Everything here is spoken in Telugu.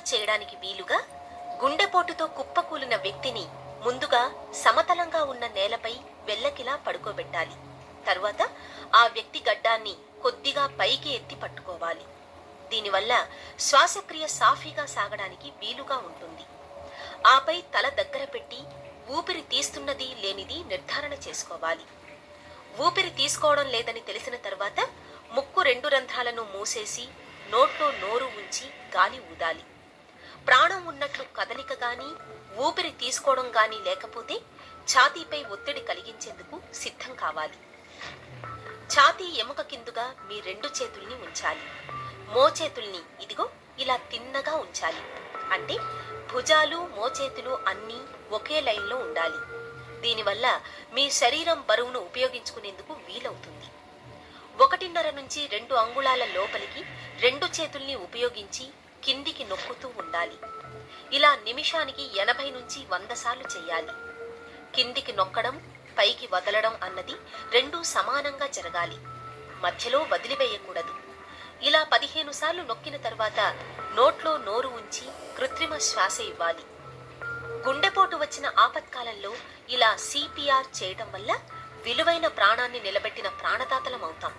చేయడానికి వీలుగా గుండెపోటుతో కుప్పకూలిన వ్యక్తిని ముందుగా సమతలంగా ఉన్న నేలపై వెల్లకిలా పడుకోబెట్టాలి. తరువాత ఆ వ్యక్తి గడ్డాన్ని కొద్దిగా పైకి ఎత్తి పట్టుకోవాలి. దీనివల్ల శ్వాసక్రియ సాఫీగా సాగడానికి వీలుగా ఉంటుంది. ఆపై తల దగ్గర పెట్టి ఊపిరి తీస్తున్నది లేనిది నిర్ధారణ చేసుకోవాలి. ఊపిరి తీసుకోవడం లేదని తెలిసిన తర్వాత ముక్కు 2 రంధ్రాలను మూసేసి నోట్లో నోరు ఉంచి గాలి ఊదాలి. ప్రాణం ఉన్నట్లు కదలిక గాని ఊపిరి తీసుకోవడం గాని లేకపోతే ఛాతీపై ఒత్తిడి కలిగించేందుకు సిద్ధం కావాలి. ఛాతీ ఎముక కిందుగా మీ 2 చేతుల్ని ఉంచాలి. మోచేతుల్ని ఇదిగో ఇలా తిన్నగా ఉంచాలి. అంటే భుజాలు మోచేతులు అన్నీ ఒకే లైన్లో ఉండాలి. దీనివల్ల మీ శరీరం బరువును ఉపయోగించుకునేందుకు వీలవుతుంది. 1.5 నుంచి 2 అంగుళాల లోపలికి 2 చేతుల్ని ఉపయోగించి కిందికి నొక్కుతూ ఉండాలి. ఇలా నిమిషానికి 80 నుంచి 100 సార్లు చేయాలి. కిందికి నొక్కడం పైకి వదలడం అన్నది 2 సమానంగా జరగాలి. మధ్యలో వదిలివేయకూడదు. ఇలా 15 సార్లు నొక్కిన తర్వాత నోట్లో నోరు ఉంచి కృత్రిమ శ్వాస ఇవ్వాలి. గుండెపోటు వచ్చిన ఆపత్కాలంలో ఇలా CPR చేయటం వల్ల విలువైన ప్రాణాన్ని నిలబెట్టిన ప్రాణదాతలం అవుతాం.